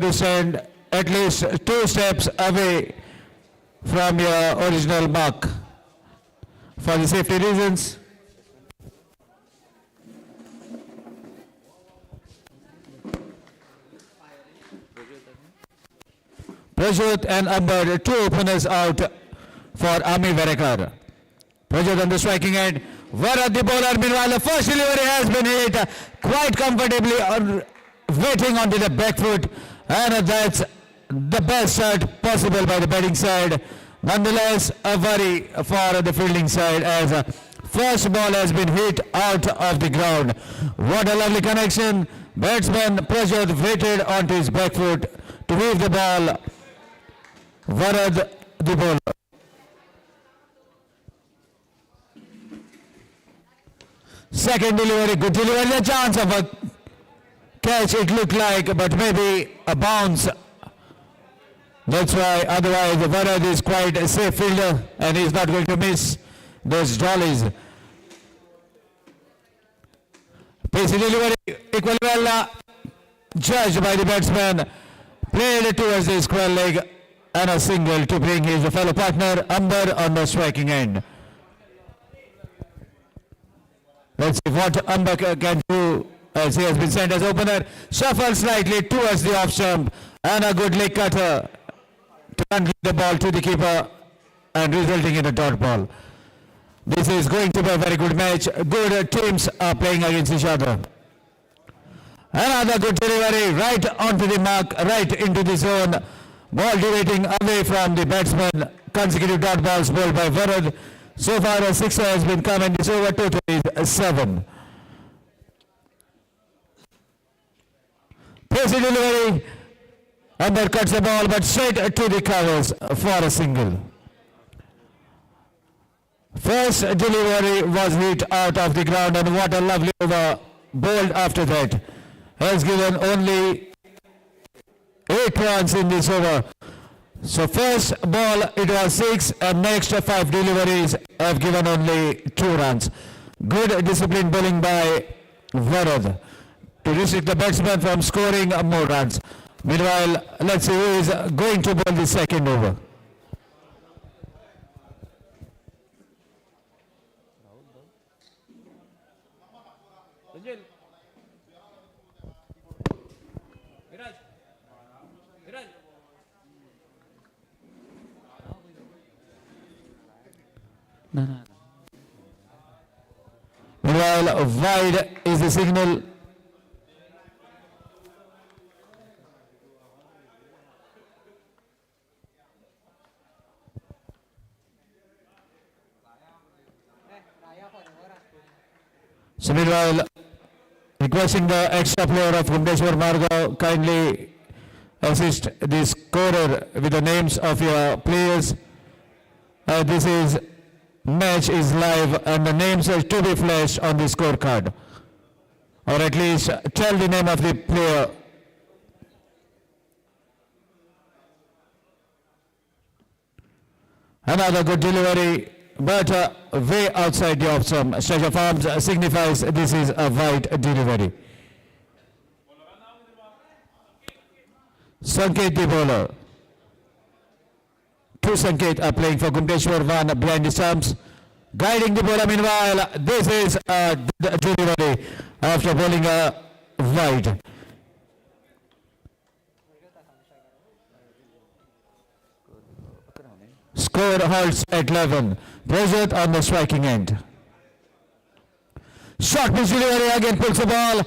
descend at least 2 steps away from your original mark. For the safety reasons, Prajot and Amber, 2 openers out for Ami Varekar. Prajot on the striking end. Varad the bowler, meanwhile the first delivery has been hit quite comfortably, waiting onto the back foot, and that's the best shot possible by the batting side. Nonetheless, a worry for the fielding side as first ball has been hit out of the ground. What a lovely connection. Batsman Prajot waited onto his back foot to weave the ball. Varad the bowler. Second delivery, good delivery, a chance of a catch it looked like, but maybe a bounce. That's why otherwise Varad is quite a safe fielder and he's not going to miss those dollies. Pacey delivery equally well judged by the batsman, played towards the square leg and a single to bring his fellow partner Amber on the striking end. Let's see what Amber can do as he has been sent as opener. Shuffle slightly towards the off stump and a good leg cutter to handle the ball to the keeper and resulting in a dot ball. This is going to be a very good match. Good teams are playing against each other. Another good delivery right onto the mark, right into the zone. Ball deviating away from the batsman. Consecutive dot balls bowled by Varad. So far a sixer has been coming. This over total is 7. Pacey delivery. Amber cuts the ball but straight to the covers for a single. First delivery was hit out of the ground and what a lovely over bowled after that. Has given only 8 runs in this over. So first ball it was 6 and next 5 deliveries have given only 2 runs. Good disciplined bowling by Varad to restrict the batsman from scoring more runs. Meanwhile, let's see who is going to bowl the second over. Meanwhile, wide is the signal. So meanwhile, requesting the extra player of Kumteshwar Margaon kindly assist the scorer with the names of your players. This is match is live and the names are to be flashed on the scorecard, or at least tell the name of the player. Another good delivery, but way outside the off stump. Stretch of arms signifies this is a wide delivery. Sanket the bowler. 2 Sanket are playing for Kumteshwar, 1 behind the stumps. Guiding the bowler meanwhile, this is a delivery after bowling a wide. Score holds at 11. Prajot on the striking end. Short pitch delivery again pulls the ball,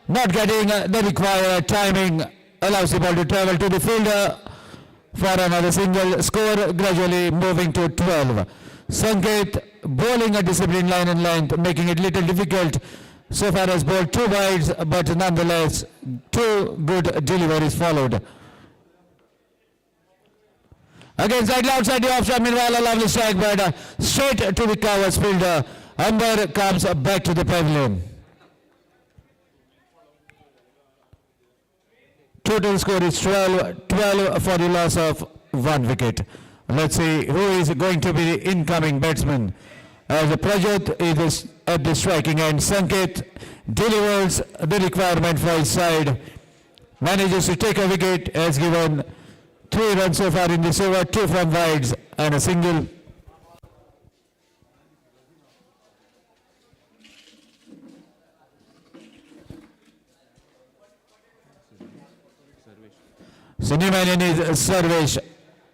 not getting the required timing, allows the ball to travel to the fielder for another single. Score gradually moving to 12. Sanket bowling a disciplined line and length, making it little difficult. So far has bowled 2 wides, but nonetheless 2 good deliveries followed. Again slightly outside the off stump, meanwhile a lovely strike, but straight to the covers fielder. Amber comes back to the pavilion. Total score is 12 for the loss of 1 wicket. Let's see who is going to be the incoming batsman. As Prajot is at the striking end, Sanket delivers the requirement for his side manages to take a wicket, has given 3 runs so far in this over, 2 from wides and a single. So Newman in his Sarvesh,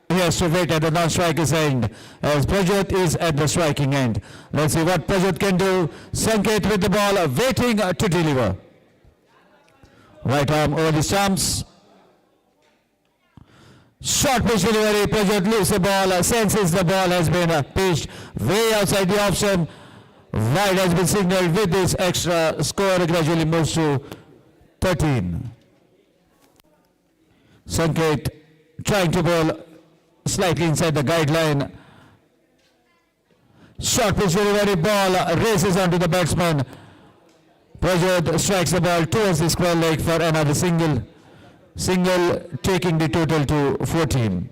he has to wait at the non-striker's end as Prajot is at the striking end. Let's see what Prajot can do. Sanket with the ball, waiting to deliver. Right arm over the stumps. Short pitch delivery, Prajot leaves the ball, senses the ball has been pitched way outside the option. Wide has been signaled. With this extra score gradually moves to 13. Sanket trying to bowl slightly inside the guideline. Short pitch delivery, ball races onto the batsman. Prajot strikes the ball towards the square leg for another single. Single taking the total to 14.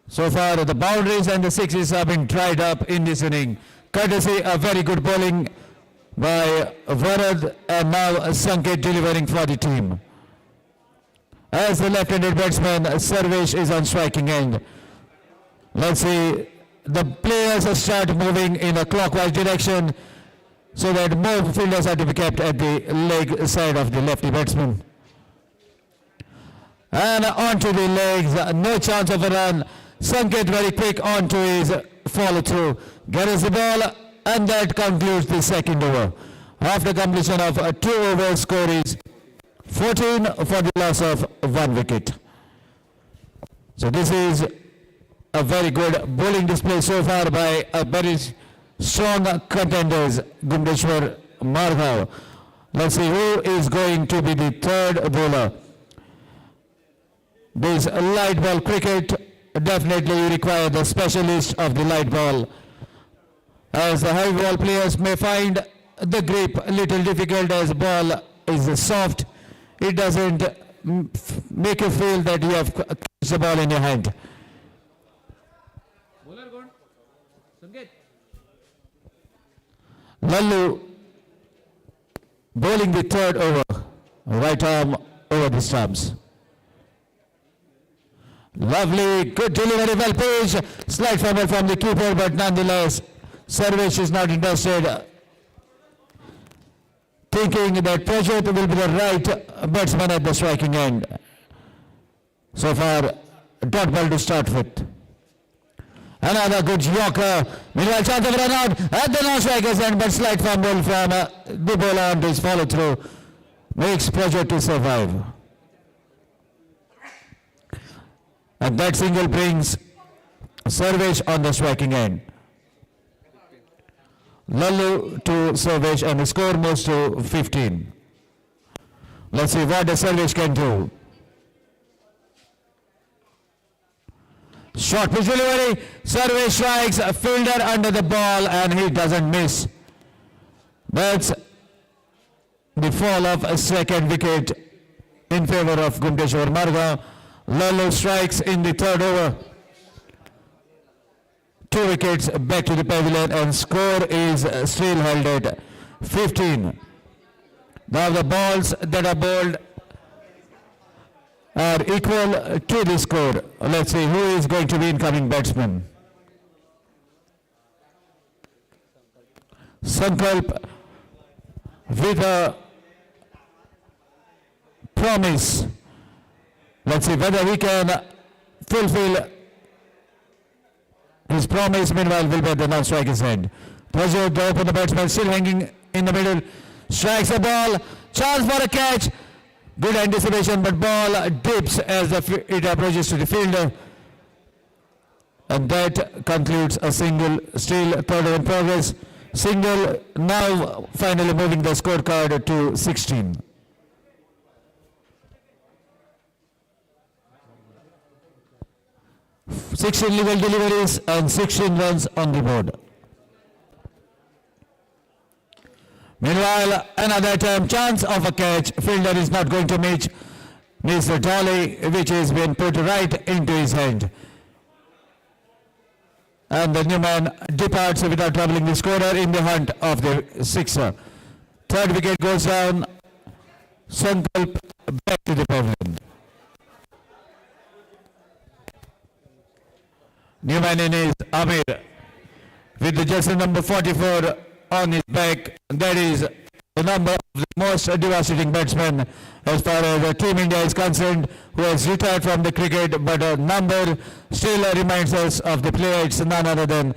So far the boundaries and the sixes have been dried up in this inning. Courtesy a very good bowling by Varad and now Sanket delivering for the team. As the left-handed batsman, Sarvesh is on striking end. Let's see, the players start moving in a clockwise direction so that more fielders are to be kept at the leg side of the lefty batsman. And onto the legs, no chance of a run. Sanket very quick onto his follow-through. Gets the ball and that concludes the second over. After completion of 2 overs, score is 14 for the loss of 1 wicket. So this is a very good bowling display so far by a very strong contenders, Gumdeshwar Marghav. Let's see who is going to be the third bowler. This light ball cricket, definitely you require the specialist of the light ball, as the high ball players may find the grip a little difficult as ball is soft. It doesn't make you feel that you have catch the ball in your hand. Lallu bowling the third over, right arm over the stumps. Lovely, good delivery, well pitched. Slight fumble from the keeper, but nonetheless, Sarvesh is not interested. Thinking that Prajot will be the right batsman at the striking end. So far, dot ball to start with. Another good yorker. Meanwhile, chance of run out at the non-striker's end, but slight fumble from the bowler on this follow-through makes Prajot to survive. And that single brings Sarvesh on the striking end. Lallu to Sarvesh and the score moves to 15. Let's see what the Sarvesh can do. Short pitch delivery, Sarvesh strikes a fielder under the ball and he doesn't miss. That's the fall of a second wicket in favor of Gumdeshwar Marghav. Lallu strikes in the third over. 2 wickets back to the pavilion and score is still held at 15. Now the balls that are bowled are equal to the score. Let's see who is going to be incoming batsman. Sankalp with a promise. Let's see whether he can fulfill his promise. Meanwhile, will be at the non-striker's end. Prajot, the opener batsman, still hanging in the middle. Strikes the ball. Chance for a catch. Good anticipation, but ball dips as it approaches to the fielder. And that concludes a single. Still third over in progress. Single now finally moving the scorecard to 16. Sixteen legal deliveries and 16 runs on the board. Meanwhile, another attempt, chance of a catch. Fielder is not going to miss the dolly, which has been put right into his hand. And the Newman departs without troubling the scorer in the hunt of the sixer. Third wicket goes down. Sankalp back to the pavilion. New man in is Amir with the jersey number 44 on his back. That is the number of the most devastating batsman as far as Team India is concerned, who has retired from the cricket, but a number still reminds us of the player. It's none other than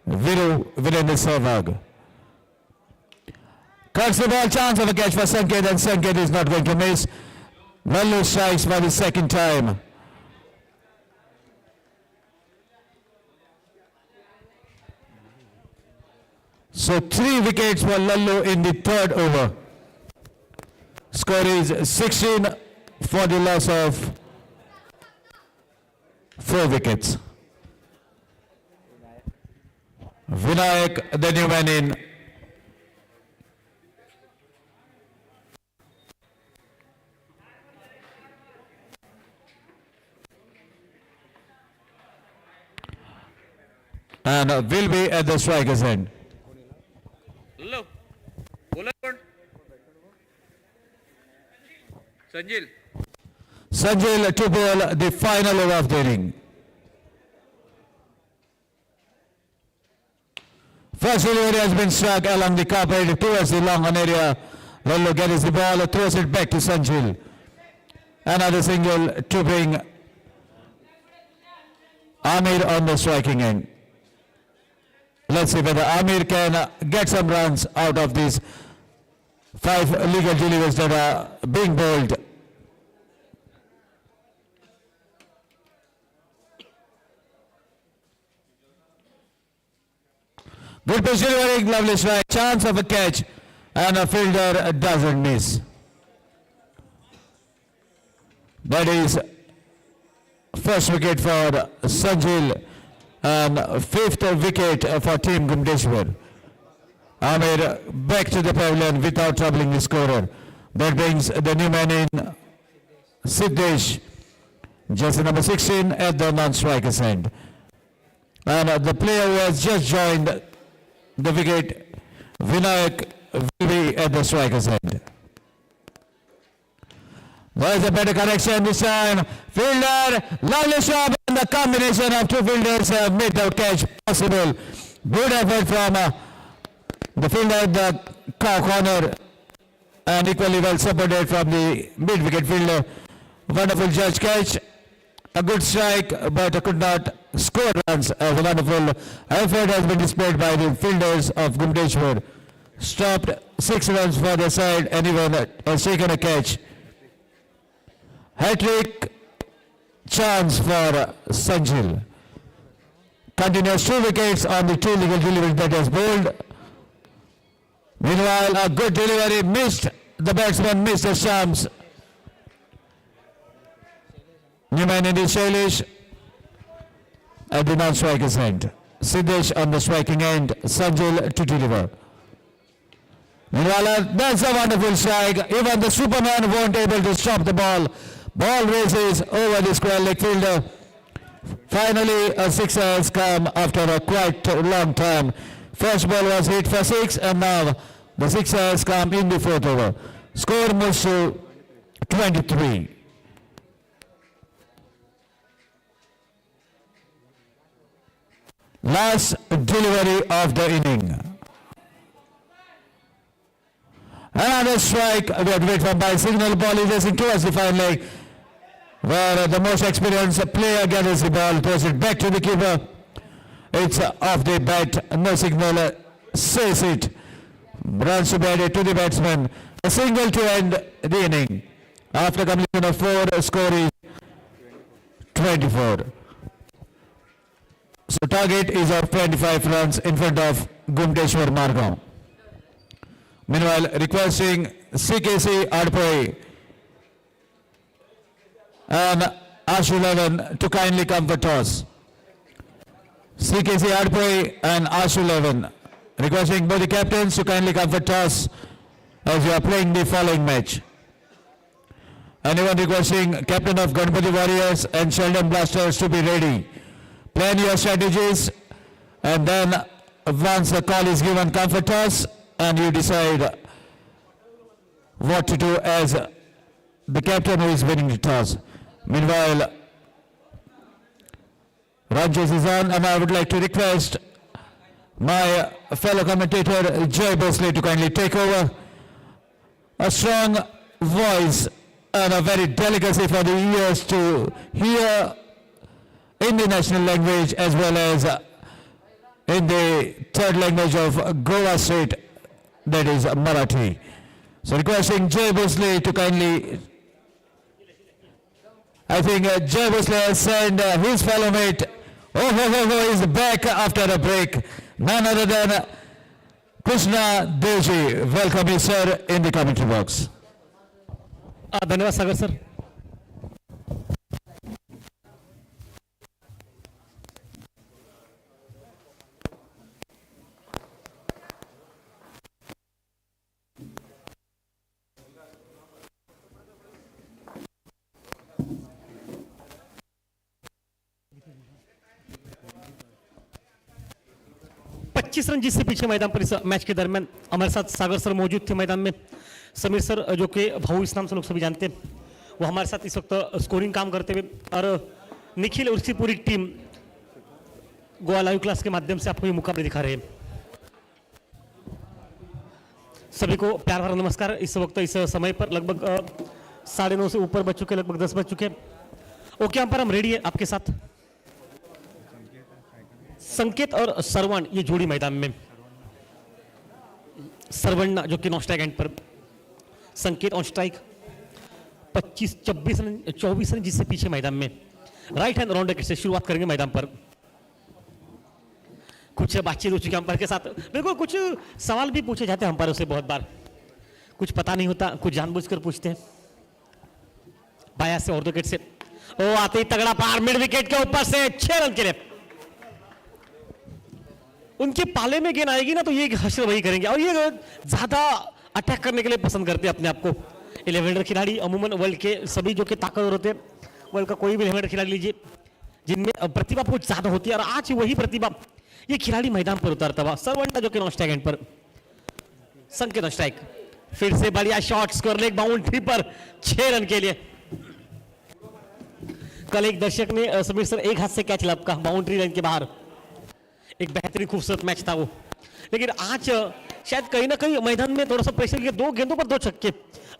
Virendra Sehwag. Cuts the ball, chance of a catch for Sanket, and Sanket is not going to miss. Lallu strikes for the second time. So 3 wickets for Lallu in the third over. Score is 16 for the loss of 4 wickets. Vinayak, the new man in. And will be at the striker's end. लो बोला कौन संजील Sanjay to bowl the final over of the inning. First delivery has been struck along the carpet towards the long on area. Lallu gets the ball, throws it back to Sanjay. Another single to bring Amir on the striking end. Let's see whether Amir can get some runs out of these 5 legal deliveries that are being bowled. Good pitch delivering, lovely strike, chance of a catch, and a fielder doesn't miss. That is first wicket for Sanjay and 5th wicket for Team Gumdeshwar. Amir back to the pavilion without troubling the scorer. That brings the new man in, Siddesh, jersey number 16 at the non-striker's end. And the player who has just joined the wicket, Vinayak, will be at the striker's end. There's a better connection this time. Fielder, lovely shot, and the combination of 2 fielders have made the catch possible. Good effort from the fielder at the corner, and equally well supported from the mid-wicket fielder. Wonderful judge catch. A good strike, but could not score runs. A wonderful effort has been displayed by the fielders of Gumdeshwar. Stopped 6 runs for the side, and even has taken a catch. Hat-trick chance for Sanjay. Continues 2 wickets on the 2 legal deliveries that has bowled. Meanwhile, a good delivery missed. The batsman missed the stumps. Newman in the Shailesh at the non-striker's end. Siddesh on the striking end. Sanjay to deliver. Meanwhile, that's a wonderful strike. Even the Superman weren't able to stop the ball. Ball races over the square leg fielder. Finally, a 6 has come after a quite long time. First ball was hit for 6, and now the 6 has come in the 4th over. Score moves to 23. Last delivery of the inning. Another strike. We have to wait for by signal. Ball is racing towards the fine leg, where the most experienced player gathers the ball, throws it back to the keeper. It's off the bat. No signal says it. Runs to be added to the batsman. A single to end the inning. After completion of 4, score is 24. So target is of 25 runs in front of Gumdeshwar Margao. Meanwhile, requesting CKC Adpoi and Ashu Levin to kindly come for toss. CKC Adpoi and Ashu Levin requesting both the captains to kindly come for toss as we are playing the following match. Anyone requesting captain of Ganpati Warriors and Sheldon Blasters to be ready. Plan your strategies, and then once the call is given, come for toss and you decide what to do as the captain who is winning the toss. Meanwhile, Rajesh is on, and I would like to request my fellow commentator Jay Bosley to kindly take over. A strong voice and a very delicacy for the ears to hear in the national language as well as in the third language of Goa state, that is Marathi. So requesting Jay Bosley to kindly, I think Jay Bosley has sent his fellow mate, is back after a break. None other than Krishna Devji. Welcome you, sir, in the commentary box. धन्यवाद सागर sir. पच्चीस run जिससे पीछे मैदान पर इस match के दरमियान हमारे साथ सागर सर मौजूद थे मैदान में. समीर सर जो कि भाऊ इस नाम से लोग सभी जानते हैं, वो हमारे साथ इस वक्त स्कोरिंग काम करते हुए, और निखिल और उसकी पूरी टीम गोवा लाइव क्लास के माध्यम से आपको ये मुकाबले दिखा रहे हैं. सभी को प्यार भरा नमस्कार. इस वक्त इस समय पर लगभग 9:30 से ऊपर बज चुके, लगभग 10 बज चुके. ओके अंपायर, हम रेडी है आपके साथ. संकेत और सरवण ये जोड़ी मैदान में. सरवण जो कि नॉन स्ट्राइक एंड पर, संकेत ऑन स्ट्राइक. 24 रन जिससे पीछे मैदान में. राइट हैंड राउंड से शुरुआत करेंगे मैदान पर. कुछ बातचीत हो चुकी है अंपायर के साथ. बिल्कुल, कुछ सवाल भी पूछे जाते हैं अंपायरों से बहुत बार. कुछ पता नहीं होता, कुछ जानबूझकर पूछते हैं. बाया से और विकेट से ओ आते ही तगड़ा पार मिड विकेट के ऊपर से 6 रन के लिए. उनके पाले में गेंद आएगी ना तो ये हश्र वही करेंगे, और ये ज्यादा अटैक करने के लिए पसंद करते हैं अपने आप को. 11 खिलाड़ी अमूमन वर्ल्ड के सभी जो कि ताकतवर होते हैं, वर्ल्ड का कोई भी 11 खिलाड़ी लीजिए जिनमें प्रतिभा बहुत ज्यादा होती है, और आज वही प्रतिभा ये खिलाड़ी मैदान पर उतारता हुआ. सरवंटा जो कि नॉन स्ट्राइक एंड पर, संकेत ऑन स्ट्राइक. फिर से बढ़िया शॉट, स्कोर लेग बाउंड्री पर 6 रन के लिए. कल एक दर्शक ने समीर सर एक हाथ से कैच लपका बाउंड्री लाइन के बाहर. एक बेहतरीन खूबसूरत मैच था वो. लेकिन आज शायद कहीं ना कहीं मैदान में थोड़ा सा प्रेशर किया. 2 गेंदों पर 2 छक्के,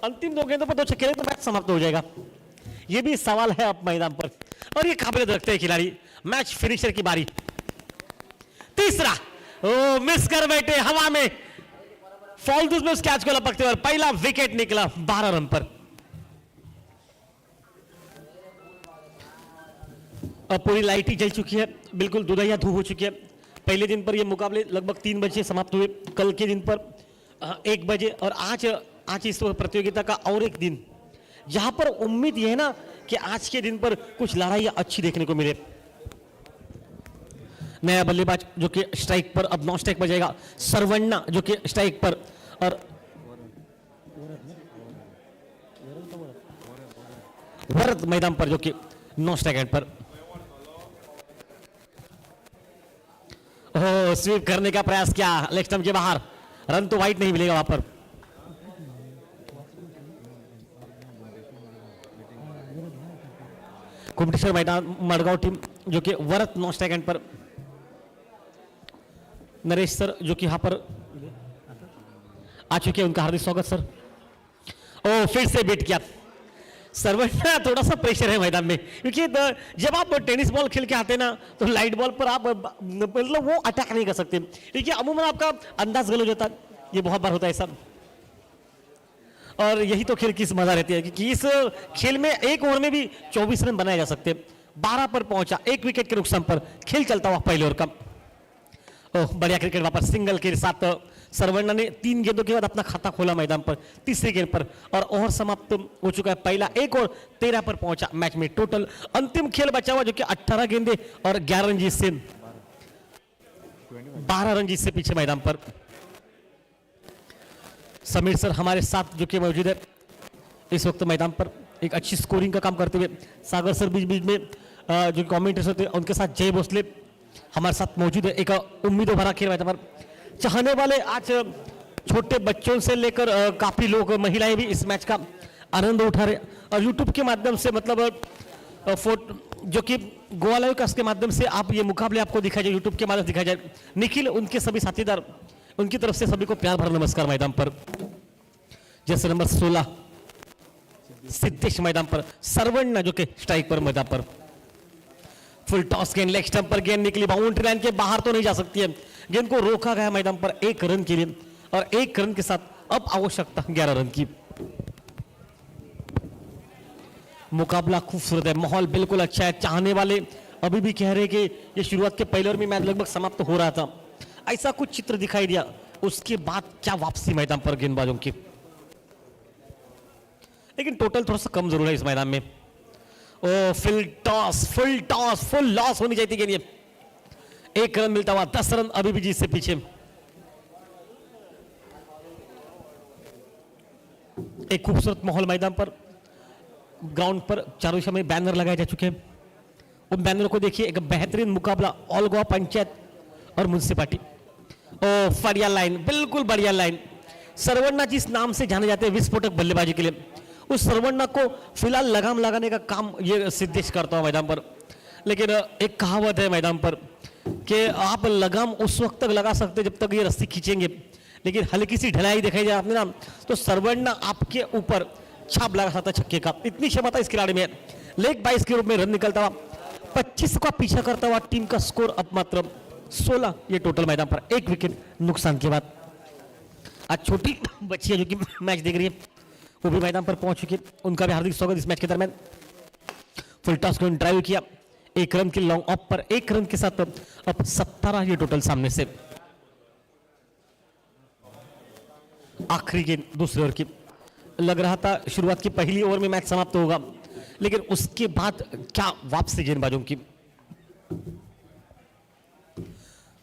अंतिम 2 गेंदों पर 2 छक्के तो मैच समाप्त हो जाएगा. ये भी सवाल है अब मैदान पर, और ये काबिलियत रखते हैं खिलाड़ी. मैच फिनिशर की बारी. तीसरा ओ मिस कर बैठे हवा में, फॉल्टूस में उस कैच को लपकते हुए पहला विकेट निकला 12 रन पर. अब पूरी लाइट ही जल चुकी है, बिल्कुल दुधैया धूप हो चुकी है. पहले दिन पर ये मुकाबले लगभग 3 बजे समाप्त हुए, कल के दिन पर 1 बजे, और आज इस प्रतियोगिता का और एक दिन जहां पर उम्मीद यह है ना कि आज के दिन पर कुछ लड़ाइयां अच्छी देखने को मिले. नया बल्लेबाज जो कि स्ट्राइक पर, अब नॉन स्ट्राइक बजेगा. सरवण्णा जो कि स्ट्राइक पर, और वरद मैदान पर जो कि नॉन स्ट्राइक एंड पर. स्वीप करने का प्रयास किया लेग स्टंप के बाहर. रन तो वाइट नहीं मिलेगा वहां पर. कुमटेश्वर मैदान मडगांव टीम जो कि वरत नॉन स्ट्राइक एंड पर. नरेश सर जो कि यहां पर आ चुके हैं, उनका हार्दिक स्वागत सर. ओ फिर से बीट किया. सर्वंटा थोड़ा सा प्रेशर है मैदान में, क्योंकि जब आप टेनिस बॉल खेल के आते हैं ना तो लाइट बॉल पर आप मतलब वो अटैक नहीं कर सकते, क्योंकि अमूमन आपका अंदाज गलत हो जाता है. ये बहुत बार होता है सब, और यही तो खेल की मजा रहती है कि इस खेल में एक ओवर में भी 24 रन बनाए जा सकते हैं. 12 पर पहुंचा, 1 विकेट के नुकसान पर खेल चलता हुआ पहले ओवर का. ओह बढ़िया क्रिकेट वापस. सिंगल के साथ सरवण्णा ने 3 गेंदों के बाद अपना खाता खोला मैदान पर, तीसरी गेंद पर, और ओवर समाप्त हो चुका है पहला. 1 और 13 पर पहुंचा मैच में. टोटल अंतिम खेल बचा हुआ जो कि 18 गेंदे और 11 रन जीत से 12 रन जीत से पीछे मैदान पर. समीर सर हमारे साथ जो कि मौजूद है इस वक्त मैदान पर, एक अच्छी स्कोरिंग का काम करते हुए. सागर सर बीच बीच में जो कमेंटेटर्स होते हैं उनके साथ जय भोसले हमारे साथ मौजूद है. एक उम्मीदों भरा खेल मैदान पर. चाहने वाले आज छोटे बच्चों से लेकर काफी लोग महिलाएं भी इस मैच का आनंद उठा रहे और यूट्यूब के माध्यम से मतलब जो कि गोवा लाइव कास्ट के माध्यम से आप ये मुकाबले आपको दिखाया जाए, यूट्यूब के माध्यम से दिखाया जाए। निखिल उनके सभी साथीदार उनकी तरफ से सभी को प्यार भरा नमस्कार। मैदान पर जैसे नंबर 16 सिद्धेश मैदान पर, सरवण्णा जो कि स्ट्राइक पर मैदान पर, फुल टॉस गेंद लेग स्टंप पर गेंद निकली, बाउंड्री लाइन के बाहर तो नहीं जा सकती है, गेंद को रोका गया मैदान पर 1 रन के लिए और 1 रन के साथ अब आवश्यकता 11 रन की। मुकाबला खूबसूरत है, माहौल बिल्कुल अच्छा है, चाहने वाले अभी भी कह रहे हैं कि ये शुरुआत के पहले ओवर में मैच लगभग समाप्त हो रहा था, ऐसा कुछ चित्र दिखाई दिया। उसके बाद क्या वापसी मैदान पर गेंदबाजों की, लेकिन टोटल थोड़ा सा कम जरूर है इस मैदान में। ओ फुल टॉस फुल लॉस होनी चाहिए थी गेंद, ये 1 रन मिलता हुआ 10 रन अभी भी जीत से पीछे। एक खूबसूरत माहौल मैदान पर, ग्राउंड पर चारों दिशा में बैनर लगाए जा चुके हैं। उन बैनर को देखिए, एक बेहतरीन मुकाबला ऑल गोवा पंचायत और म्युनिसिपालिटी। ओ बढ़िया लाइन, बिल्कुल बढ़िया लाइन। सरवण्णा जिस नाम से जाने जाते हैं विस्फोटक बल्लेबाजी के लिए, उस सरवण्णा को फिलहाल लगाम लगाने का काम ये सिद्धेश करता हूं मैदान पर। लेकिन एक कहावत है मैदान पर कि आप लगाम उस वक्त तक लगा सकते जब तक ये रस्सी खींचेंगे, लेकिन हल्की सी ढलाई दिखाई जाए आपने ना तो सरवण्णा आपके ऊपर छाप लगा सकता छक्के का, इतनी क्षमता इस खिलाड़ी में। लेग 22 के रूप में रन निकलता हुआ 25 का पीछा करता हुआ टीम का स्कोर अब मात्र 16 ये टोटल मैदान पर, 1 विकेट नुकसान के बाद। आज छोटी बच्चियां जो कि मैच देख रही है वो भी मैदान पर पहुंच चुकी, उनका भी हार्दिक स्वागत इस मैच के दरमियान। फुल टॉस को ड्राइव किया, 1 रन की लॉन्ग ऑफ पर 1 रन के साथ अब 17 ये टोटल सामने से। आखिरी गेंद दूसरे ओवर की, लग रहा था शुरुआत की पहली ओवर में मैच समाप्त होगा, लेकिन उसके बाद क्या वापसी गेंदबाजों की।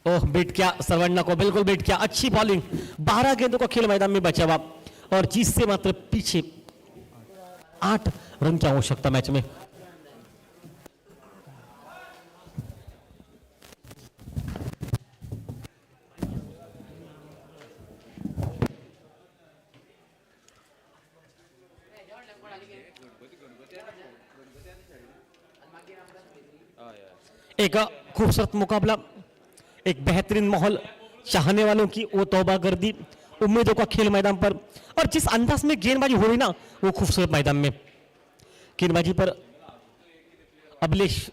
ओह बीट किया सरवण्णा को, बिल्कुल बीट किया, अच्छी बॉलिंग। 12 गेंदों का खेल मैदान में बचा हुआ और जीत से मात्र पीछे 8 रन की आवश्यकता मैच में। एक खूबसूरत मुकाबला, एक बेहतरीन माहौल, चाहने वालों की वो तौबा गर्दी, उम्मीदों का खेल मैदान पर, और जिस अंदाज में गेंदबाजी हो रही ना वो खूबसूरत मैदान में। गेंदबाजी पर अभिलेश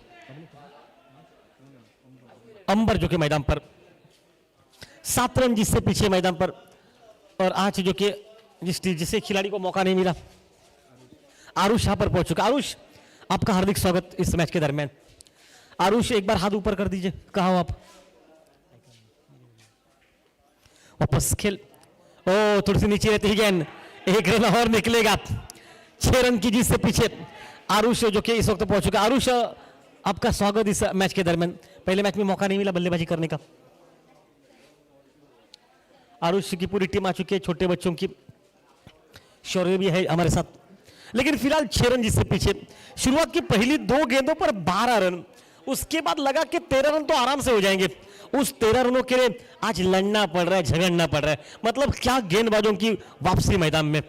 अंबर जो कि मैदान पर 7 रन जिससे पीछे मैदान पर, और आज जो कि जिसे खिलाड़ी को मौका नहीं मिला, आरुष यहां पर पहुंच चुका। आरुष आपका हार्दिक स्वागत इस मैच के दरमियान। आरुष एक बार हाथ ऊपर कर दीजिए, कहा हो आप। वापस खेल, ओ थोड़ी सी नीचे रहती है गेंद, 1 रन और निकलेगा। 6 रन की जीत से पीछे आरुष जो कि इस वक्त पहुंच चुका। आरुष आपका स्वागत इस मैच के दरमियान। पहले मैच में मौका नहीं मिला बल्लेबाजी करने का। आरुष की पूरी टीम आ चुकी है, छोटे बच्चों की, शौर्य भी है हमारे साथ, लेकिन फिलहाल 6 रन जिससे पीछे। शुरुआत की पहली 2 गेंदों पर 12 रन, उसके बाद लगा कि 13 रन तो आराम से हो जाएंगे। उस 13 रनों के लिए आज लड़ना पड़ रहा है, झगड़ना पड़ रहा है। मतलब क्या गेंदबाजों की वापसी मैदान में।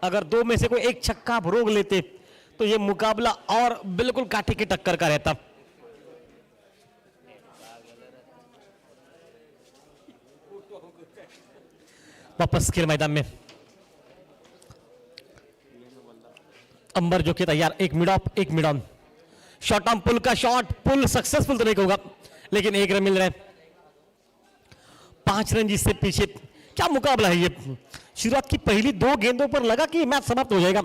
अगर 2 में से कोई एक छक्का आप रोक लेते तो ये मुकाबला और बिल्कुल कांटे की टक्कर का रहता। वापस खेल मैदान में, अंबर जो कि तैयार, एक मिड ऑफ एक mid on, short arm pull का शॉट, पुल सक्सेसफुल तो नहीं होगा लेकिन 1 रन मिल रहा है। 5 रन जिससे पीछे। क्या मुकाबला है ये। शुरुआत की पहली 2 गेंदों पर लगा कि मैच समाप्त हो जाएगा,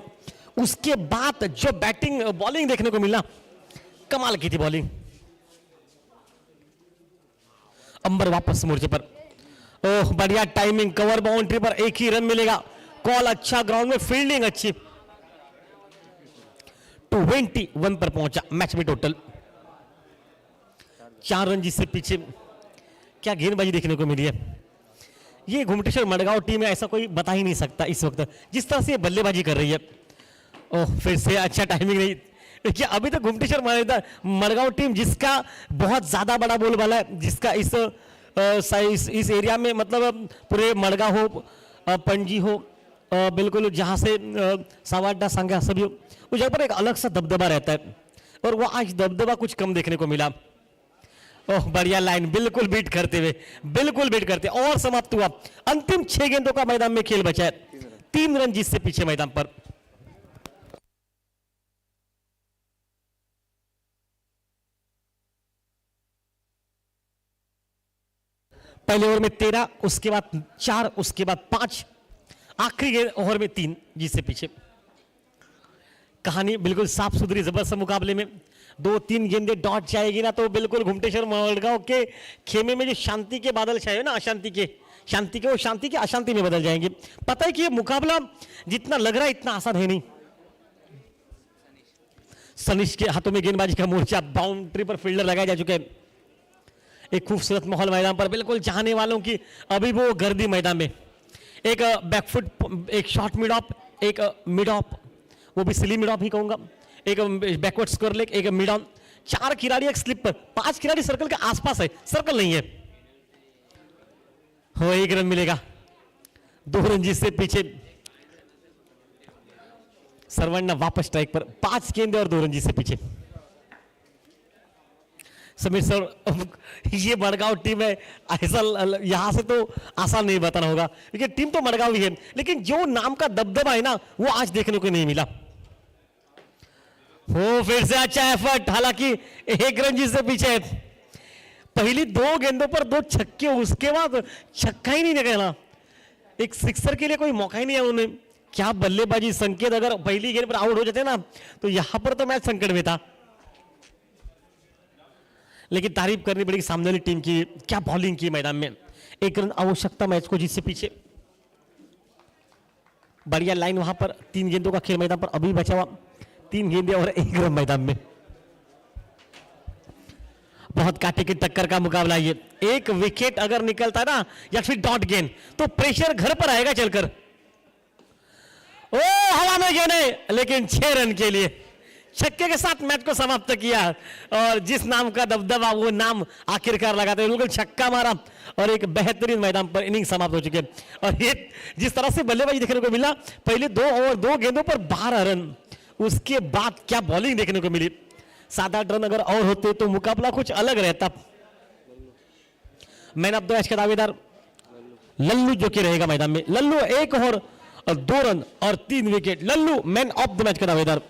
उसके बाद जो बैटिंग बॉलिंग देखने को मिला, कमाल की थी बॉलिंग। अंबर वापस मोर्चे पर, ओह बढ़िया टाइमिंग, कवर बाउंड्री पर 1 ही रन मिलेगा। कॉल अच्छा, ग्राउंड में फील्डिंग अच्छी। 21 पर पहुंचा मैच में टोटल। 4 रन जिससे पीछे। क्या गेंदबाजी देखने को मिली है। ये घुमटेश्वर मडगांव टीम है, ऐसा कोई बता ही नहीं सकता इस वक्त जिस तरह से ये बल्लेबाजी कर रही है। ओह फिर से अच्छा टाइमिंग नहीं। देखिए अभी तक घुमटेश्वर मडगांव टीम जिसका बहुत ज्यादा बड़ा बोलबाला है, जिसका इस इस एरिया में मतलब पूरे मडगाव हो, पणजी हो, बिल्कुल जहाँ से सावाड्डा सांगा सभी हो, उस जगह पर एक अलग सा दबदबा रहता है और वो आज दबदबा कुछ कम देखने को मिला। ओह बढ़िया लाइन, बिल्कुल बीट करते हुए, बिल्कुल बीट करते और समाप्त हुआ। अंतिम 6 गेंदों का मैदान में खेल बचा है, 3 रन जीत से पीछे मैदान पर। पहले ओवर में 13, उसके बाद 4, उसके बाद 5, आखिरी ओवर में 3 जीत से पीछे। कहानी बिल्कुल साफ सुथरी जबरदस्त मुकाबले में 2-3 गेंदें डॉट जाएगी ना तो बिल्कुल घुमटेश्वर मडगांव के खेमे में जो शांति के बादल छाए ना, अशांति के, शांति के, वो शांति के अशांति में बदल जाएंगे। पता है कि ये मुकाबला जितना लग रहा है इतना आसान है नहीं। सनीश के हाथों में गेंदबाजी का मोर्चा, बाउंड्री पर फील्डर लगाए जा चुके हैं। एक खूबसूरत माहौल मैदान पर, बिल्कुल चाहने वालों की अभी वो गर्दी मैदान में। एक बैकफुट, एक शॉर्ट मिड ऑफ, एक मिड ऑफ, वो भी सिली मिड ऑफ ही कहूंगा, एक बैकवर्ड स्क्वायर लेग, एक मिड ऑन, 4 खिलाड़ी एक स्लिप पर, 5 खिलाड़ी सर्कल के आसपास है, सर्कल नहीं है। हो 1 रन मिलेगा, 2 रन जीत से पीछे। सर्वण्णा वापस स्ट्राइक पर, 5 गेंदे और 2 रन जीत से पीछे। समीर सर, ये मडगांव टीम है, ऐसा यहां से तो आसान नहीं बताना होगा क्योंकि टीम तो मडगांव ही है, लेकिन जो नाम का दबदबा है ना वो आज देखने को नहीं मिला। हो फिर से अच्छा एफर्ट, हालांकि 1 रन जीत से पीछे है। पहली 2 गेंदों पर 2 छक्के, उसके बाद छक्का ही नहीं निकला, एक सिक्सर के लिए कोई मौका ही नहीं है उन्हें। क्या बल्लेबाजी संकेत, अगर पहली गेंद पर आउट हो जाते ना तो यहां पर तो मैच संकट में था। लेकिन तारीफ करनी पड़ेगी सामने वाली टीम की, क्या बॉलिंग की मैदान में। 1 रन आवश्यकता मैच को जीत से पीछे। बढ़िया लाइन वहां पर, 3 गेंदों का खेल मैदान पर अभी बचा हुआ, 3 गेंदे और 1 रन मैदान में। बहुत कांटे की टक्कर का मुकाबला ये। 1 विकेट अगर निकलता है ना या फिर डॉट गेंद तो प्रेशर घर पर आएगा चलकर। ओ हवा में गेंदे, लेकिन 6 रन के लिए छक्के के साथ मैच को समाप्त किया और जिस नाम का दबदबा वो नाम आखिरकार लगाते हुए बिल्कुल छक्का मारा और एक बेहतरीन मैदान पर इनिंग समाप्त हो चुके। और ये जिस तरह से बल्लेबाजी देखने को मिला, पहले 2 ओवर 2 गेंदों पर 12 रन, उसके बाद क्या बॉलिंग देखने को मिली। 7-8 रन अगर और होते तो मुकाबला कुछ अलग रहता। मैन ऑफ द मैच का दावेदार लल्लू जो कि रहेगा मैदान में। लल्लू 1 ओवर और 2 रन और 3 wicket, Lallu man of the match का दावेदार।